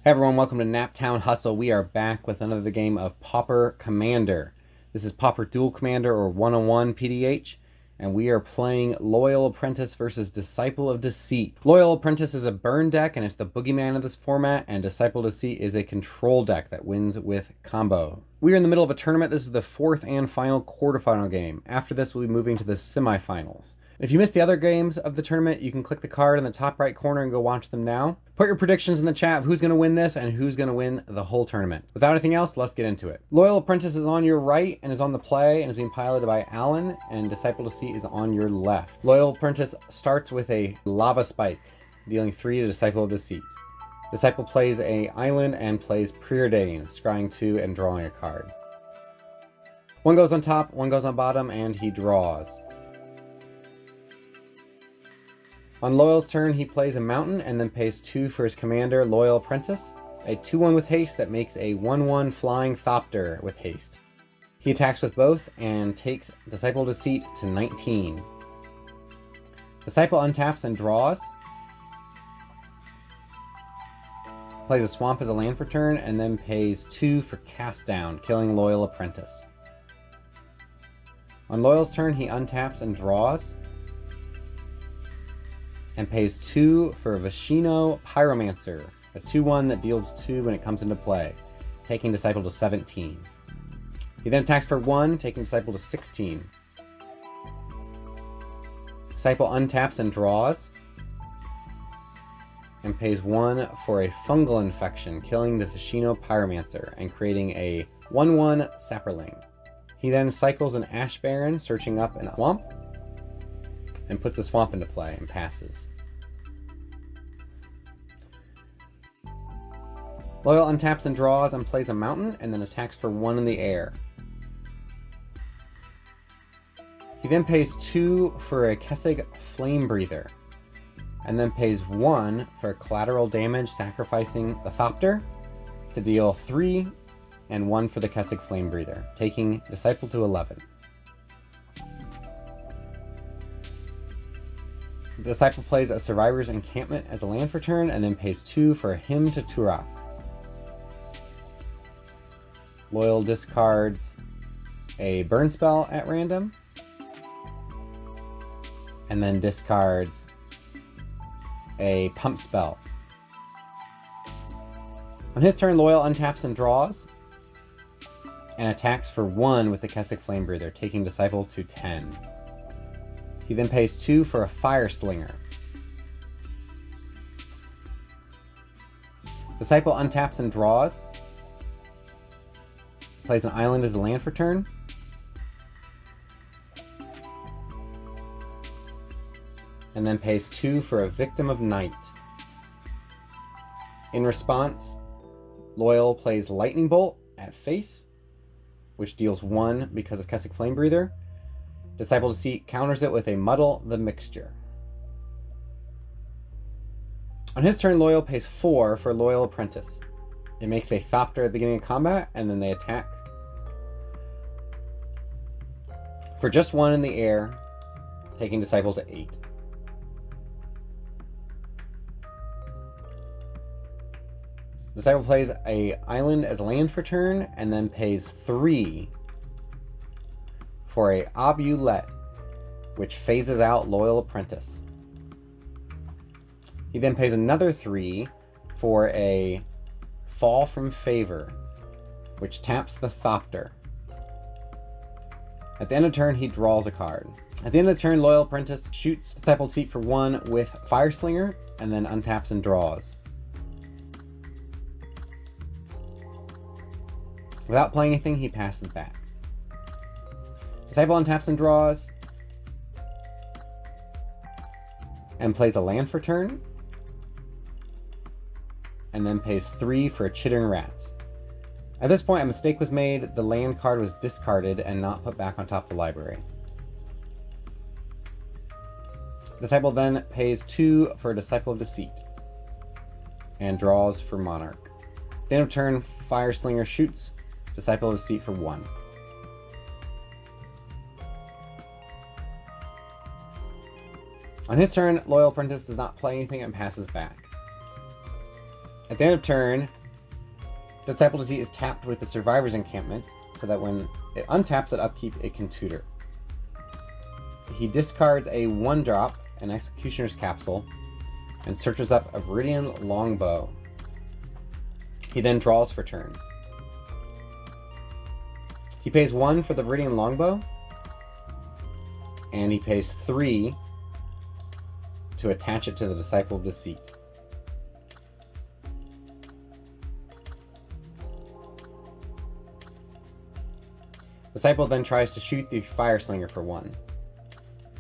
Hey everyone, welcome to Naptown Hustle. We are back with another game of Pauper Commander. This is Pauper Dual Commander or 101 PDH, and we are playing Loyal Apprentice versus Disciple of Deceit. Loyal Apprentice is a burn deck, and it's the boogeyman of this format, and Disciple of Deceit is a control deck that wins with combo. We are in the middle of a tournament. This is the fourth and final quarterfinal game. After this, we'll be moving to the semifinals. If you missed the other games of the tournament, you can click the card in the top right corner and go watch them now. Put your predictions in the chat of who's going to win this and who's going to win the whole tournament. Without anything else, let's get into it. Loyal Apprentice is on your right and is on the play and is being piloted by Alan, and Disciple of Deceit is on your left. Loyal Apprentice starts with a Lava Spike, dealing 3 to Disciple of Deceit. Disciple plays a island and plays Preordain, scrying 2 and drawing a card. One goes on top, one goes on bottom, and he draws. On Loyal's turn, he plays a mountain and then pays 2 for his commander, Loyal Apprentice, a 2/1 with haste that makes a 1/1 flying Thopter with haste. He attacks with both and takes Disciple of Deceit to 19. Disciple untaps and draws. Plays a swamp as a land for turn and then pays 2 for cast down, killing Loyal Apprentice. On Loyal's turn, he untaps and draws, and pays 2 for Vishino Pyromancer, a 2/1 that deals 2 when it comes into play, taking Disciple to 17. He then attacks for 1, taking Disciple to 16. Disciple untaps and draws, and pays 1 for a fungal infection, killing the Vishino Pyromancer and creating a 1/1 Sapperling. He then cycles an Ash Baron, searching up an swamp, and puts a swamp into play and passes. Loyal untaps and draws and plays a mountain and then attacks for 1 in the air. He then pays 2 for a Kessig Flame Breather and then pays 1 for collateral damage, sacrificing the Thopter to deal 3 and 1 for the Kessig Flame Breather, taking Disciple to 11. The Disciple plays a Survivor's Encampment as a land for turn and then pays 2 for a Hymn to Turok. Loyal discards a burn spell at random and then discards a pump spell. On his turn, Loyal untaps and draws and attacks for 1 with the Kessig Flame Breather, taking Disciple to 10. He then pays 2 for a Fire Slinger. Disciple untaps and draws. Plays an island as a land for turn. And then pays 2 for a Victim of Night. In response, Loyal plays Lightning Bolt at face, which deals 1 because of Kessig Flame Breather. Disciple of Deceit counters it with a Muddle the Mixture. On his turn, Loyal pays 4 for Loyal Apprentice. It makes a Thopter at the beginning of combat, and then they attack for just 1 in the air, taking Disciple to 8. Disciple plays a island as land for turn, and then pays 3 for a Obulette, which phases out Loyal Apprentice. He then pays another 3 for a Fall from Favor, which taps the Thopter. At the end of turn, he draws a card. At the end of the turn, Loyal Apprentice shoots Disciple of Deceit for 1 with Fire Slinger, and then untaps and draws. Without playing anything, he passes back. Disciple untaps and draws, and plays a land for turn, and then pays 3 for a Chittering Rats. At this point, a mistake was made. The land card was discarded and not put back on top of the library. Disciple then pays 2 for a Disciple of Deceit, and draws for Monarch. At the end of turn, Fire Slinger shoots Disciple of Deceit for 1. On his turn, Loyal Apprentice does not play anything and passes back. At the end of turn, Disciple of Deceit is tapped with the Survivor's Encampment, so that when it untaps at upkeep, it can tutor. He discards a 1-drop, an Executioner's Capsule, and searches up a Viridian Longbow. He then draws for turn. He pays 1 for the Viridian Longbow, and he pays 3 to attach it to the Disciple of Deceit. Disciple then tries to shoot the Fireslinger for 1.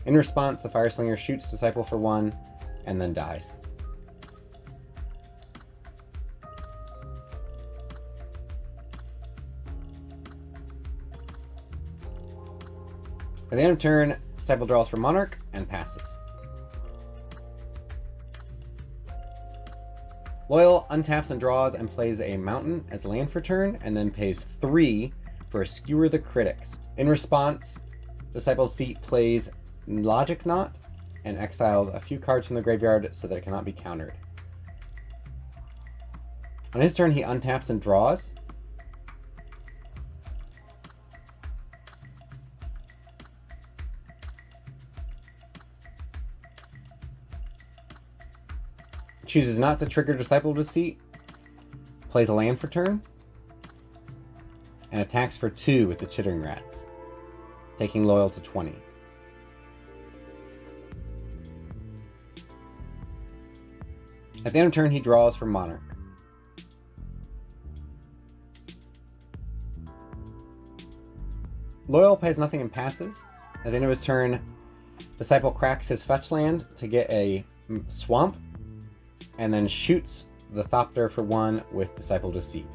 In response, the Fireslinger shoots Disciple for 1 and then dies. At the end of turn, Disciple draws for Monarch and passes. Loyal untaps and draws and plays a Mountain as land for turn, and then pays 3 for Skewer the Critics. In response, Disciple of Deceit plays Logic Knot and exiles a few cards from the graveyard so that it cannot be countered. On his turn, he untaps and draws. Chooses not to trigger Disciple of Deceit, plays a land for turn, and attacks for 2 with the Chittering Rats, taking Loyal to 20. At the end of turn, he draws for Monarch. Loyal pays nothing and passes. At the end of his turn, Disciple cracks his fetch land to get a Swamp, and then shoots the Thopter for 1 with Disciple of Deceit.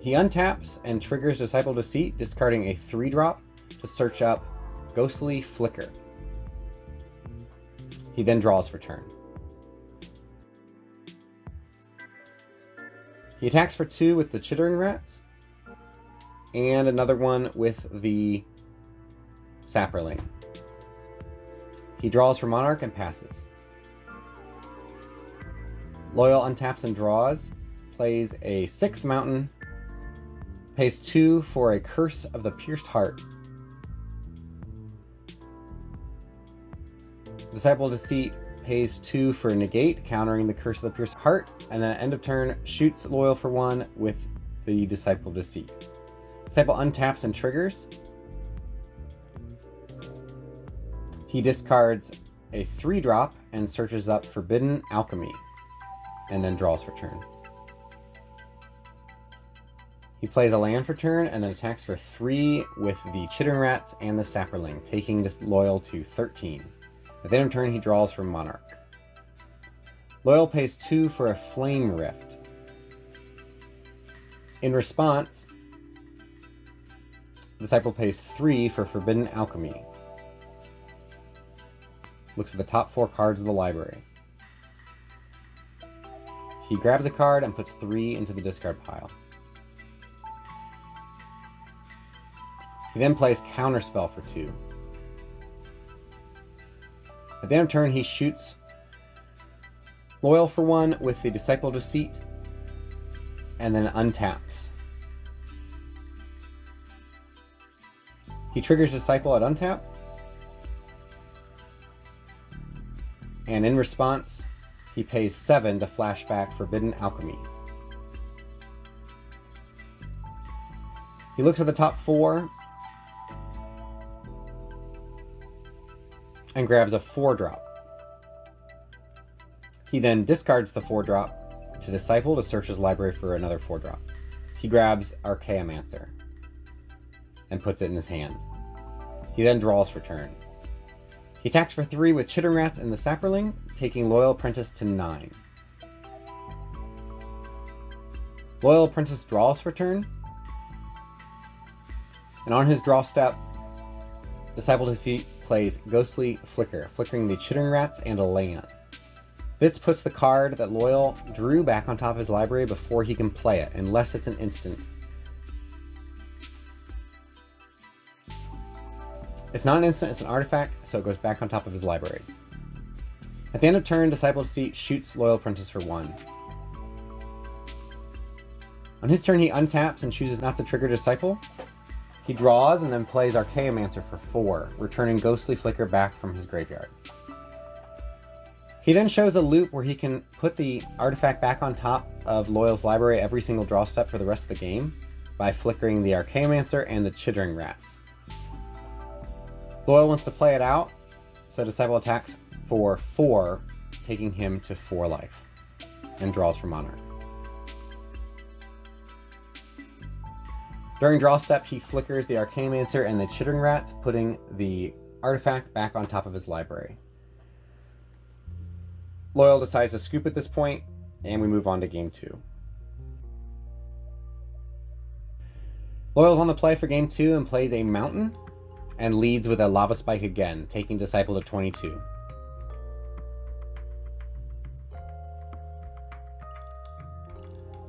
He untaps and triggers Disciple of Deceit, discarding a 3-drop to search up Ghostly Flicker. He then draws for turn. He attacks for 2 with the Chittering Rats, and another one with the Sapperling. He draws for Monarch and passes. Loyal untaps and draws, plays a 6th Mountain, pays 2 for a Curse of the Pierced Heart. Disciple of Deceit pays 2 for Negate, countering the Curse of the Pierced Heart, and then at end of turn, shoots Loyal for 1 with the Disciple of Deceit. Disciple untaps and triggers. He discards a 3-drop and searches up Forbidden Alchemy, and then draws for turn. He plays a land for turn and then attacks for 3 with the Chittering Rats and the Sapperling, taking this Loyal to 13. At the end of turn, he draws for Monarch. Loyal pays 2 for a Flame Rift. In response, Disciple pays 3 for Forbidden Alchemy. Looks at the top 4 cards of the library. He grabs a card and puts 3 into the discard pile. He then plays Counterspell for 2. At the end of turn, he shoots Loyal for 1 with the Disciple of Deceit, and then untaps. He triggers Disciple at untap, and in response, he pays 7 to flashback Forbidden Alchemy. He looks at the top 4 and grabs a 4-drop. He then discards the 4-drop to Disciple to search his library for another 4-drop. He grabs Archaeomancer and puts it in his hand. He then draws for turn. He attacks for 3 with Chittering Rats and the Sapperling, taking Loyal Apprentice to 9. Loyal Apprentice draws for turn, and on his draw step, Disciple of Deceit plays Ghostly Flicker, flickering the Chittering Rats and a land. This puts the card that Loyal drew back on top of his library before he can play it, unless it's an instant. It's not an instant, it's an artifact, so it goes back on top of his library. At the end of turn, Disciple of Deceit shoots Loyal Apprentice for 1. On his turn, he untaps and chooses not to trigger Disciple. He draws and then plays Archaeomancer for 4, returning Ghostly Flicker back from his graveyard. He then shows a loop where he can put the artifact back on top of Loyal's library every single draw step for the rest of the game by flickering the Archaeomancer and the Chittering Rats. Loyal wants to play it out, so Disciple attacks for 4, taking him to 4 life, and draws for Monarch. During draw step, he flickers the Archaeomancer and the Chittering Rats, putting the artifact back on top of his library. Loyal decides to scoop at this point, and we move on to game 2. Loyal's on the play for game 2 and plays a Mountain, and leads with a Lava Spike again, taking Disciple to 22.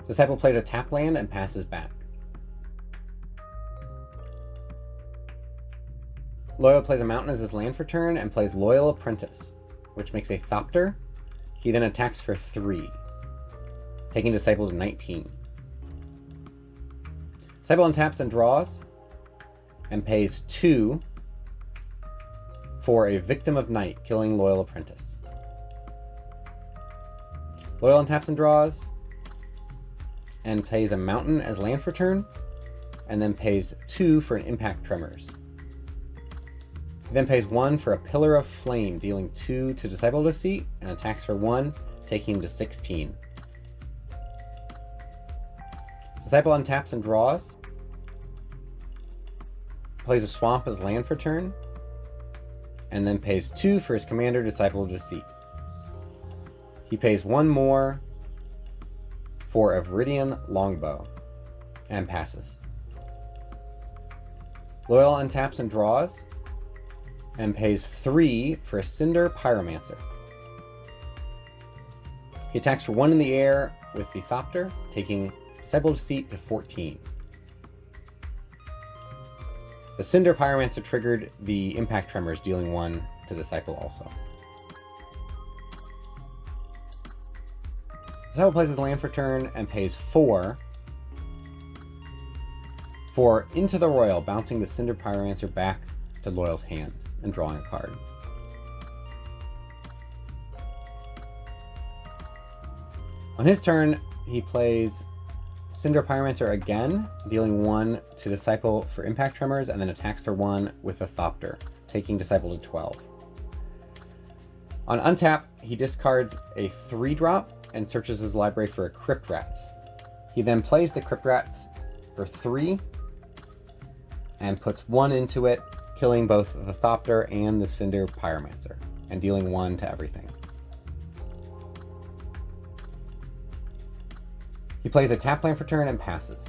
Disciple plays a tap land and passes back. Loyal plays a Mountain as his land for turn and plays Loyal Apprentice, which makes a Thopter. He then attacks for 3, taking Disciple to 19. Disciple untaps and draws, and pays 2 for a Victim of Night, killing Loyal Apprentice. Loyal untaps and draws, and plays a Mountain as land for turn, and then pays 2 for an Impact Tremors. He then pays 1 for a Pillar of Flame, dealing 2 to Disciple of Deceit, and attacks for 1, taking him to 16. Disciple untaps and draws, plays a Swamp as land for turn, and then pays 2 for his commander, Disciple of Deceit. He pays 1 more for a Viridian Longbow, and passes. Loyal untaps and draws, and pays 3 for a Cinder Pyromancer. He attacks for 1 in the air with the Thopter, taking Disciple of Deceit to 14. The Cinder Pyromancer triggered the Impact Tremors, dealing 1 to Disciple also. Disciple plays his land for turn and pays 4 for Into the Royal, bouncing the Cinder Pyromancer back to Loyal's hand and drawing a card. On his turn, he plays Cinder Pyromancer again, dealing 1 to Disciple for Impact Tremors, and then attacks for 1 with a Thopter, taking Disciple to 12. On untap, he discards a 3-drop and searches his library for a Crypt Rats. He then plays the Crypt Rats for 3 and puts 1 into it, killing both the Thopter and the Cinder Pyromancer, and dealing 1 to everything. He plays a tap land for turn and passes.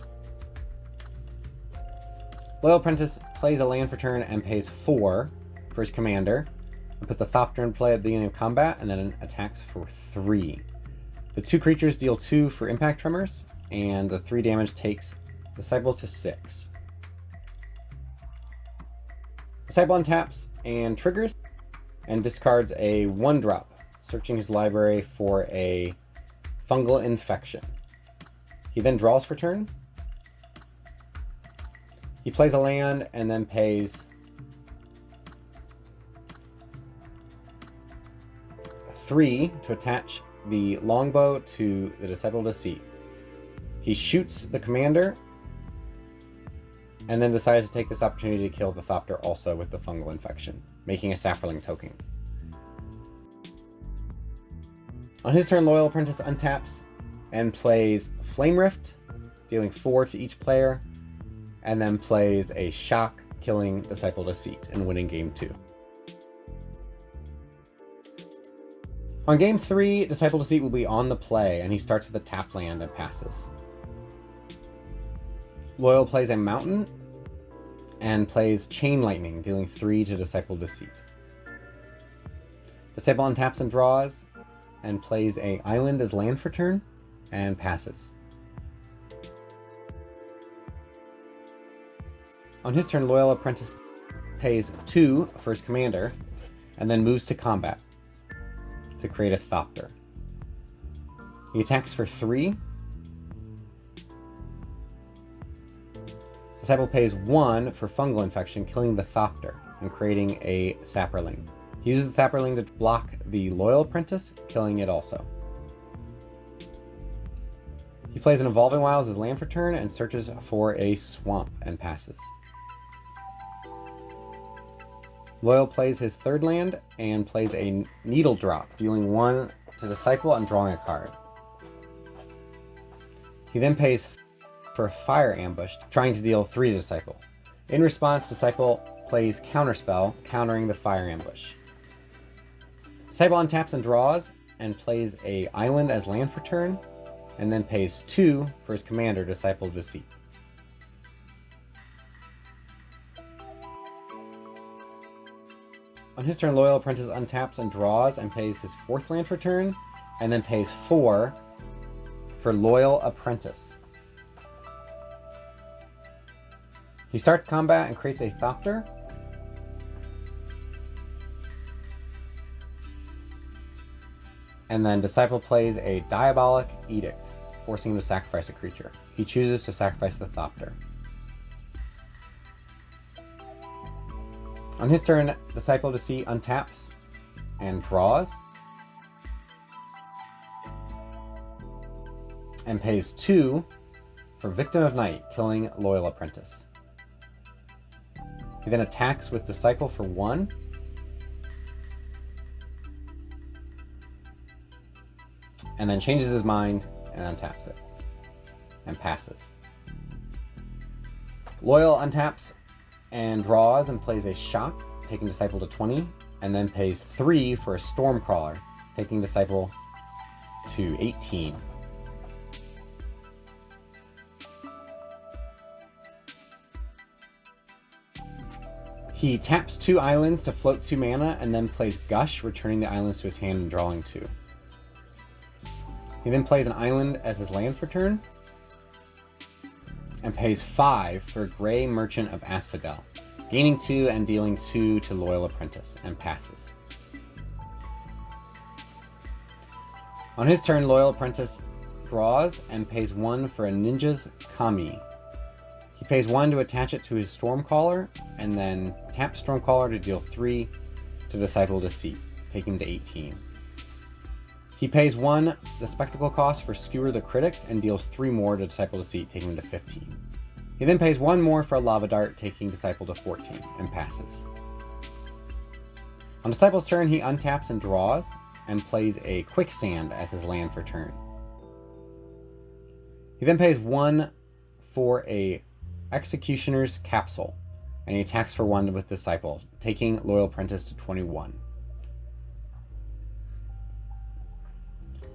Loyal Apprentice plays a land for turn and pays 4 for his commander, and puts a Thopter in play at the beginning of combat, and then attacks for 3. The 2 creatures deal 2 for Impact Tremors, and the 3 damage takes Disciple to 6. Disciple untaps and triggers, and discards a 1-drop, searching his library for a Fungal Infection. He then draws for turn. He plays a land and then pays 3 to attach the Longbow to the Disciple of Deceit. He shoots the commander, and then decides to take this opportunity to kill the Thopter also with the Fungal Infection, making a Saproling token. On his turn, Loyal Apprentice untaps and plays Flame Rift, dealing 4 to each player, and then plays a Shock, killing Disciple of Deceit and winning game 2. On game 3, Disciple of Deceit will be on the play, and he starts with a tap land and passes. Loyal plays a Mountain and plays Chain Lightning, dealing 3 to Disciple of Deceit. Disciple untaps and draws, and plays a Island as land for turn, and passes. On his turn, Loyal Apprentice pays 2 for his commander, and then moves to combat. to create a Thopter. He attacks for 3. Disciple pays 1 for fungal infection, killing the Thopter and creating a Sapperling. He uses the Sapperling to block the Loyal Apprentice, killing it also. He plays an Evolving Wild as his land for turn and searches for a swamp and passes. Loyal plays his 3rd land and plays a Needle Drop, dealing 1 to Disciple and drawing a card. He then pays for Fire Ambush, trying to deal 3 to Disciple. In response, Disciple plays Counterspell, countering the Fire Ambush. Disciple untaps and draws, and plays a Island as land for turn, and then pays 2 for his commander, Disciple of Deceit. On his turn, Loyal Apprentice untaps and draws and pays his 4th land for turn, and then pays 4 for Loyal Apprentice. He starts combat and creates a Thopter. And then Disciple plays a Diabolic Edict, forcing him to sacrifice a creature. He chooses to sacrifice the Thopter. On his turn, Disciple of Deceit untaps and draws, and pays 2 for Victim of Night, killing Loyal Apprentice. He then attacks with Disciple for 1, and then changes his mind and untaps it, and passes. Loyal untaps and draws and plays a Shock, taking Disciple to 20, and then pays 3 for a Stormcrawler, taking Disciple to 18. He taps 2 islands to float 2 mana, and then plays Gush, returning the islands to his hand and drawing 2. He then plays an island as his land for turn, and pays 5 for Grey Merchant of Asphodel, gaining 2 and dealing 2 to Loyal Apprentice, and passes. On his turn, Loyal Apprentice draws and pays 1 for a Ninja's Kami. He pays 1 to attach it to his Stormcaller, and then taps Stormcaller to deal 3 to Disciple of Deceit, taking him to 18. He pays 1 the Spectacle cost for Skewer the Critics and deals 3 more to Disciple of Deceit, taking him to 15. He then pays 1 more for a Lava Dart, taking Disciple to 14, and passes. On Disciple's turn, he untaps and draws, and plays a Quicksand as his land for turn. He then pays 1 for a Executioner's Capsule, and he attacks for 1 with Disciple, taking Loyal Apprentice to 21.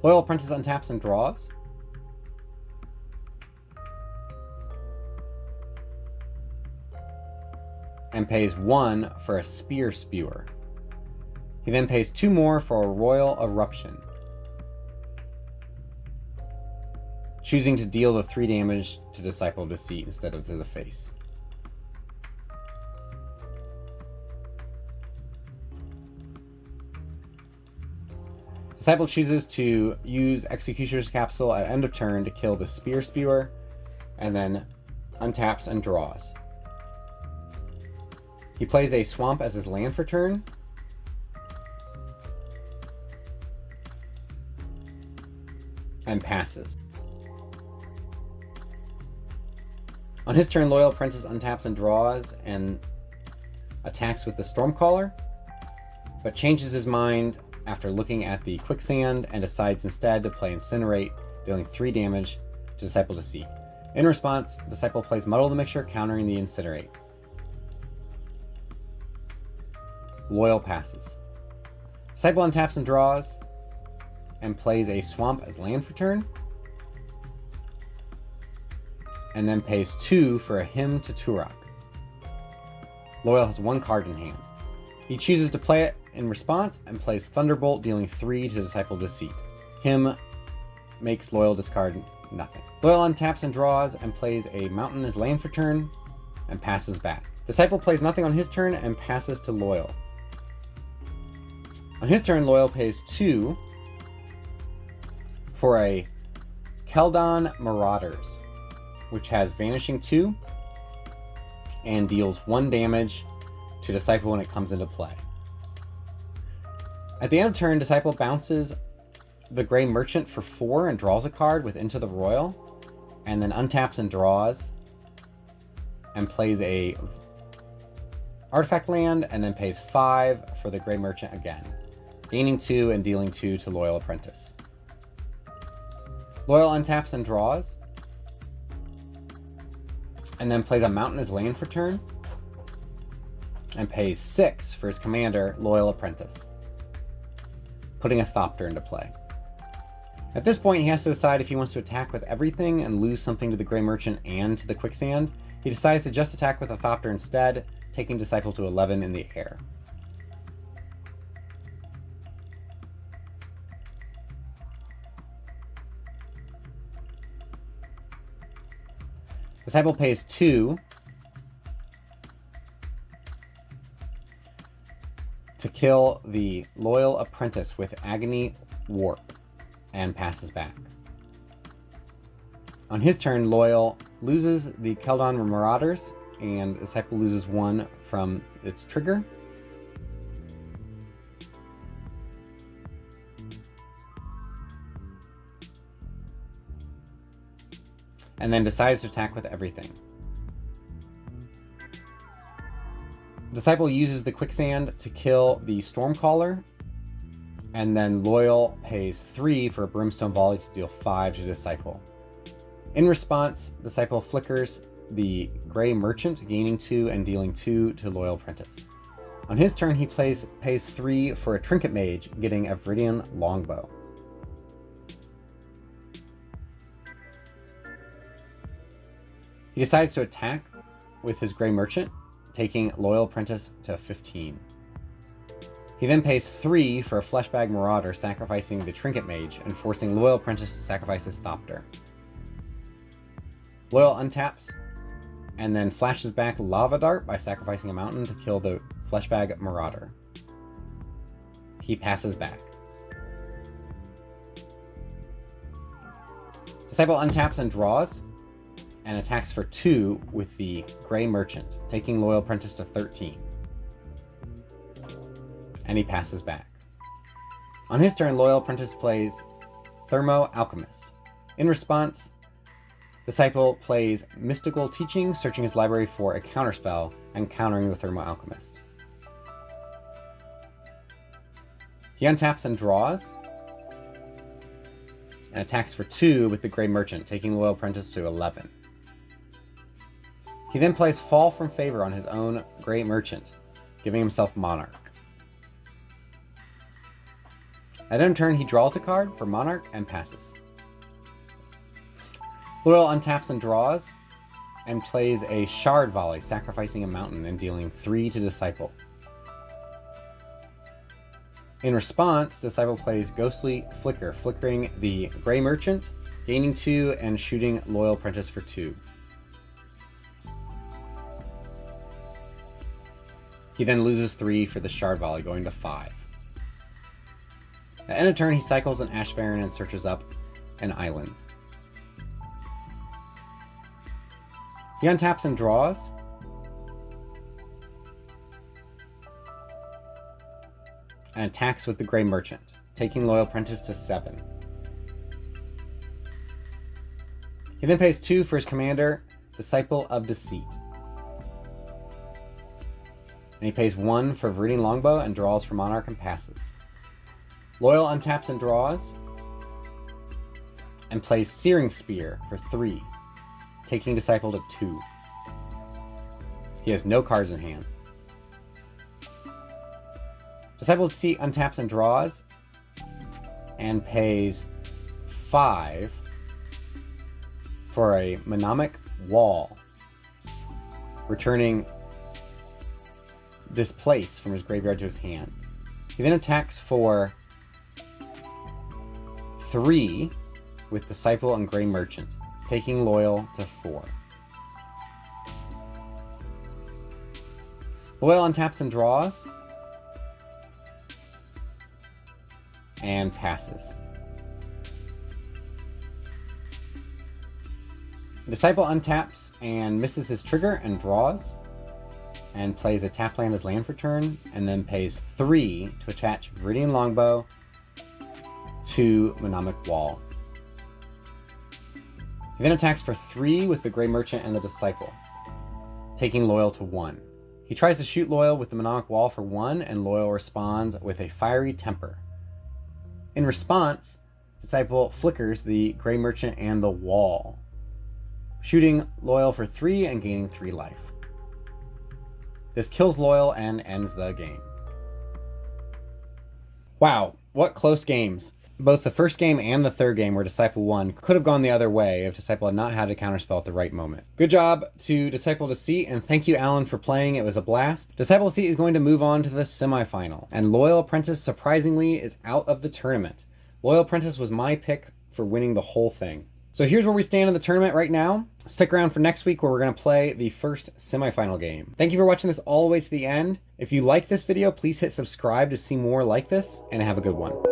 Loyal Apprentice untaps and draws, and pays 1 for a Spear Spewer. He then pays 2 more for a Royal Eruption, choosing to deal the 3 damage to Disciple of Deceit instead of to the face. Disciple chooses to use Executioner's Capsule at end of turn to kill the Spear Spewer, and then untaps and draws. He plays a Swamp as his land for turn, and passes. On his turn, Loyal Apprentice untaps and draws and attacks with the Stormcaller, but changes his mind after looking at the Quicksand and decides instead to play Incinerate, dealing 3 damage to Disciple of Deceit. In response, Disciple plays Muddle the Mixture, countering the Incinerate. Loyal passes. Disciple untaps and draws, and plays a Swamp as land for turn, and then pays 2 for a Hymn to Turok. Loyal has 1 card in hand. He chooses to play it in response and plays Thunderbolt, dealing 3 to Disciple of Deceit. Hymn makes Loyal discard nothing. Loyal untaps and draws and plays a Mountain as land for turn and passes back. Disciple plays nothing on his turn and passes to Loyal. On his turn, Loyal pays 2 for a Keldon Marauders, which has Vanishing 2 and deals 1 damage to Disciple when it comes into play. At the end of turn, Disciple bounces the Grey Merchant for 4 and draws a card with Into the Royal, and then untaps and draws, and plays a artifact land, and then pays 5 for the Grey Merchant again, gaining 2 and dealing 2 to Loyal Apprentice. Loyal untaps and draws, and then plays a mountain as land for turn, and pays 6 for his commander, Loyal Apprentice, putting a Thopter into play. At this point, he has to decide if he wants to attack with everything and lose something to the Grey Merchant and to the Quicksand. He decides to just attack with a Thopter instead, taking Disciple to 11 in the air. Disciple pays 2 to kill the Loyal Apprentice with Agony Warp and passes back. On his turn, Loyal loses the Keldon Marauders, and Disciple loses 1 from its trigger. And then decides to attack with everything. Disciple uses the Quicksand to kill the Stormcaller, and then Loyal pays 3 for a Brimstone Volley to deal 5 to Disciple. In response, Disciple flickers the Grey Merchant, gaining 2 and dealing 2 to Loyal Apprentice. On his turn, he pays 3 for a Trinket Mage, getting a Viridian Longbow. He decides to attack with his Grey Merchant, taking Loyal Apprentice to 15. He then pays 3 for a Fleshbag Marauder, sacrificing the Trinket Mage and forcing Loyal Apprentice to sacrifice his Thopter. Loyal untaps and then flashes back Lava Dart by sacrificing a mountain to kill the Fleshbag Marauder. He passes back. Disciple untaps and draws, and attacks for 2 with the Grey Merchant, taking Loyal Apprentice to 13. And he passes back. On his turn, Loyal Apprentice plays Thermo Alchemist. In response, Disciple plays Mystical Teaching, searching his library for a counterspell and countering the Thermo Alchemist. He untaps and draws, and attacks for 2 with the Grey Merchant, taking Loyal Apprentice to 11. He then plays Fall from Favor on his own Grey Merchant, giving himself Monarch. At end turn, he draws a card for Monarch and passes. Loyal untaps and draws, and plays a Shard Volley, sacrificing a mountain and dealing 3 to Disciple. In response, Disciple plays Ghostly Flicker, flickering the Grey Merchant, gaining 2 and shooting Loyal Apprentice for 2. He then loses 3 for the Shard Volley, going to 5. At end of turn, he cycles an Ash Baron and searches up an island. He untaps and draws, and attacks with the Grey Merchant, taking Loyal Apprentice to 7. He then pays 2 for his commander, Disciple of Deceit. And he pays 1 for Viridian Longbow and draws for Monarch and passes. Loyal untaps and draws, and plays Searing Spear for 3, taking Disciple to 2. He has no cards in hand. Disciple of Deceit untaps and draws, and pays 5 for a Mnemonic Wall, returning Displace from his graveyard to his hand. He then attacks for 3 with Disciple and Grey Merchant, taking Loyal to 4. Loyal untaps and draws, and passes. The Disciple untaps and misses his trigger and draws, and plays a tap land as land for turn, and then pays 3 to attach Viridian Longbow to Mnemonic Wall. He then attacks for 3 with the Grey Merchant and the Disciple, taking Loyal to 1. He tries to shoot Loyal with the Mnemonic Wall for 1, and Loyal responds with a Fiery Temper. In response, Disciple flickers the Grey Merchant and the Wall, shooting Loyal for 3 and gaining 3 life. This kills Loyal and ends the game. Wow, what close games. Both the first game and the third game where Disciple won could have gone the other way if Disciple had not had a counterspell at the right moment. Good job to Disciple of Deceit, and thank you, Alan, for playing. It was a blast. Disciple of Deceit is going to move on to the semifinal, and Loyal Apprentice, surprisingly, is out of the tournament. Loyal Apprentice was my pick for winning the whole thing. So here's where we stand in the tournament right now. Stick around for next week where we're going to play the first semifinal game. Thank you for watching this all the way to the end. If you like this video, please hit subscribe to see more like this, and have a good one.